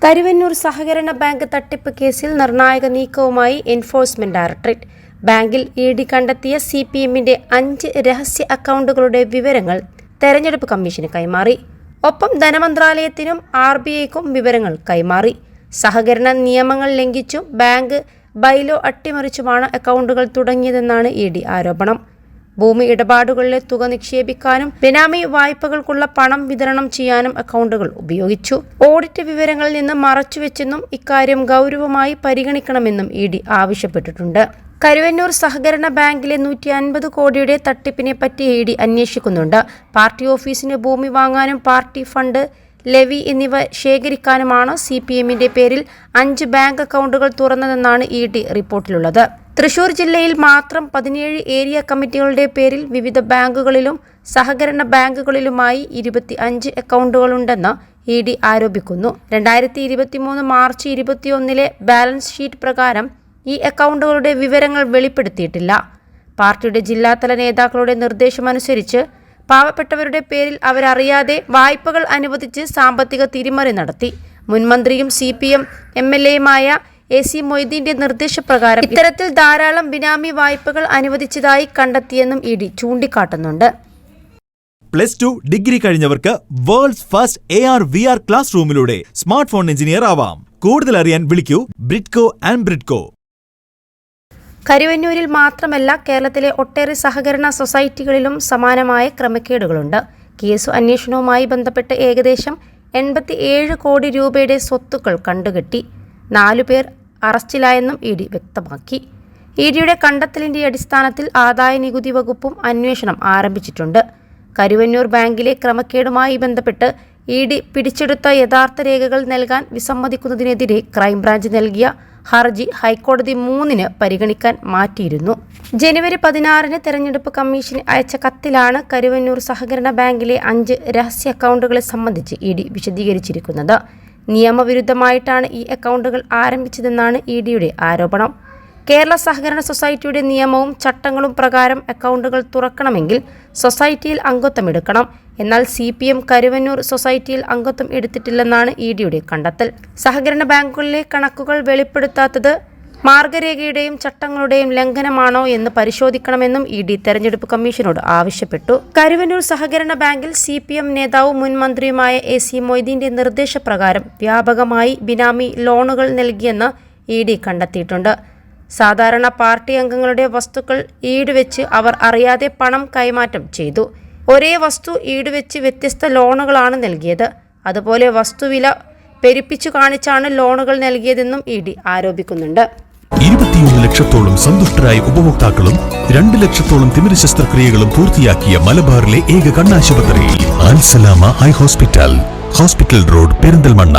കരുവന്നൂർ സഹകരണ ബാങ്ക് തട്ടിപ്പ് കേസിൽ നിർണായക നീക്കവുമായി എൻഫോഴ്സ്മെന്റ് ഡയറക്ടറേറ്റ്. ബാങ്കിൽ ഇഡി കണ്ടെത്തിയ സിപിഎമ്മിന്റെ 5 രഹസ്യ അക്കൗണ്ടുകളുടെ വിവരങ്ങൾ തെരഞ്ഞെടുപ്പ് കമ്മീഷന് കൈമാറി. ഒപ്പം ധനമന്ത്രാലയത്തിനും RBIക്കും വിവരങ്ങൾ കൈമാറി. സഹകരണ നിയമങ്ങൾ ലംഘിച്ചും ബാങ്ക് ബൈലോ അട്ടിമറിച്ചുമാണ് അക്കൗണ്ടുകൾ തുടങ്ങിയതെന്നാണ് ഇഡി ആരോപണം. ഭൂമി ഇടപാടുകളിലെ തുക നിക്ഷേപിക്കാനും ബിനാമി വായ്പകൾക്കുള്ള പണം വിതരണം ചെയ്യാനും അക്കൗണ്ടുകൾ ഉപയോഗിച്ചു. ഓഡിറ്റ് വിവരങ്ങളിൽ നിന്ന് മറച്ചുവെച്ചെന്നും ഇക്കാര്യം ഗൗരവമായി പരിഗണിക്കണമെന്നും ഇഡി ആവശ്യപ്പെട്ടിട്ടുണ്ട്. കരുവന്നൂർ സഹകരണ ബാങ്കിലെ 150 കോടിയുടെ തട്ടിപ്പിനെ പറ്റി ഇഡി അന്വേഷിക്കുന്നുണ്ട്. പാർട്ടി ഓഫീസിന് ഭൂമി വാങ്ങാനും പാർട്ടി ഫണ്ട്, ലെവി എന്നിവ ശേഖരിക്കാനുമാണ് സിപിഎമ്മിന്റെ പേരിൽ 5 ബാങ്ക് അക്കൗണ്ടുകൾ തുറന്നതെന്നാണ് ഇഡി റിപ്പോർട്ടിലുള്ളത്. തൃശൂർ ജില്ലയിൽ മാത്രം 17 ഏരിയ കമ്മിറ്റികളുടെ പേരിൽ വിവിധ ബാങ്കുകളിലും സഹകരണ ബാങ്കുകളിലുമായി 25 അക്കൗണ്ടുകളുണ്ടെന്ന് ഇഡി ആരോപിക്കുന്നു. 2023 മാർച്ച് 21 ബാലൻസ് ഷീറ്റ് പ്രകാരം ഈ അക്കൗണ്ടുകളുടെ വിവരങ്ങൾ വെളിപ്പെടുത്തിയിട്ടില്ല. പാർട്ടിയുടെ ജില്ലാതല നേതാക്കളുടെ നിർദ്ദേശമനുസരിച്ച് പാവപ്പെട്ടവരുടെ പേരിൽ അവരറിയാതെ വായ്പകൾ അനുവദിച്ച് സാമ്പത്തിക തിരിമറി നടത്തി. മുൻമന്ത്രിയും CPM MLAയുമായ AC മൊയ്തീന്റെ നിർദ്ദേശപ്രകാരം ഇത്തരത്തിൽ ധാരാളം ബിനാമി വായ്പകൾ അനുവദിച്ചതായി കണ്ടെത്തിയെന്നും ഇഡി ചൂണ്ടിക്കാട്ടുന്നുണ്ട്. +2 ഡിഗ്രി കഴിഞ്ഞവർക്ക് വേൾഡ്സ് ഫസ്റ്റ് AR/VR ക്ലാസ് റൂമിലൂടെ സ്മാർട്ട് ഫോൺ എഞ്ചിനീയർ ആവാം. കൂടുതൽ അറിയാൻ വിളിക്കൂ ബ്രിഡ്കോ ആൻഡ് ബ്രിഡ്കോ. കരുവന്നൂരിൽ മാത്രമല്ല, കേരളത്തിലെ ഒട്ടേറെ സഹകരണ സൊസൈറ്റികളിലും സമാനമായ ക്രമക്കേടുകളുണ്ട്. കേസു അന്വേഷണവുമായി ബന്ധപ്പെട്ട് ഏകദേശം 87 കോടി രൂപയുടെ സ്വത്തുക്കൾ കണ്ടുകെട്ടി. 4 പേർ അറസ്റ്റിലായെന്നും ഇഡി വ്യക്തമാക്കി. ഇഡിയുടെ കണ്ടെത്തലിന്റെ അടിസ്ഥാനത്തിൽ ആദായനികുതി വകുപ്പും അന്വേഷണം ആരംഭിച്ചിട്ടുണ്ട്. കരുവന്നൂർ ബാങ്കിലെ ക്രമക്കേടുമായി ബന്ധപ്പെട്ട് ഇഡി പിടിച്ചെടുത്ത യഥാർത്ഥ രേഖകൾ നൽകാൻ വിസമ്മതിക്കുന്നതിനെതിരെ ക്രൈംബ്രാഞ്ച് നൽകിയ ഹർജി ഹൈക്കോടതി 3 പരിഗണിക്കാൻ മാറ്റിയിരുന്നു. ജനുവരി 16 തെരഞ്ഞെടുപ്പ് കമ്മീഷന് അയച്ച കത്തിലാണ് കരുവന്നൂർ സഹകരണ ബാങ്കിലെ 5 രഹസ്യ അക്കൗണ്ടുകളെ സംബന്ധിച്ച് ഇഡി വിശദീകരിച്ചിരിക്കുന്നത്. നിയമവിരുദ്ധമായിട്ടാണ് ഈ അക്കൗണ്ടുകൾ ആരംഭിച്ചതെന്നാണ് ഇഡിയുടെ ആരോപണം. കേരള സഹകരണ സൊസൈറ്റിയുടെ നിയമവും ചട്ടങ്ങളും പ്രകാരം അക്കൗണ്ടുകൾ തുറക്കണമെങ്കിൽ സൊസൈറ്റിയിൽ അംഗത്വം എടുക്കണം. എന്നാൽ CPM കരുവന്നൂർ സൊസൈറ്റിയിൽ അംഗത്വം എടുത്തിട്ടില്ലെന്നാണ് ഇഡിയുടെ കണ്ടെത്തൽ. സഹകരണ ബാങ്കുകളിലെ കണക്കുകൾ വെളിപ്പെടുത്താത്തത് മാർഗരേഖയുടെയും ചട്ടങ്ങളുടെയും ലംഘനമാണോ എന്ന് പരിശോധിക്കണമെന്നും ഇഡി തെരഞ്ഞെടുപ്പ് കമ്മീഷനോട് ആവശ്യപ്പെട്ടു. കരുവന്നൂർ സഹകരണ ബാങ്കിൽ CPM നേതാവും മുൻ മന്ത്രിയുമായ AC മൊയ്തീന്റെ നിർദ്ദേശപ്രകാരം വ്യാപകമായി ബിനാമി ലോണുകൾ നൽകിയെന്ന് ഇഡി കണ്ടെത്തിയിട്ടുണ്ട്. സാധാരണ പാർട്ടി അംഗങ്ങളുടെ വസ്തുക്കൾ ഈടുവെച്ച് അവർ അറിയാതെ പണം കൈമാറ്റം ചെയ്തു. ഒരേ വസ്തു ഈടുവെച്ച് വ്യത്യസ്ത ലോണുകളാണ് നൽകിയത്. അതുപോലെ വസ്തുവില പെരുപ്പിച്ചു കാണിച്ചാണ് ലോണുകൾ നൽകിയതെന്നും ഇഡി ആരോപിക്കുന്നുണ്ട്. 21 ലക്ഷത്തോളം സന്തുഷ്ടരായ ഉപഭോക്താക്കളും 2 ലക്ഷത്തോളം തിമിര ശസ്ത്രക്രിയകളും പൂർത്തിയാക്കിയ മലബാറിലെ ഏക കണ്ണാശുപത്രി അൽ സലാമ ഹൈ ഹോസ്പിറ്റൽ റോഡ്, പെരിന്തൽമണ്ണ.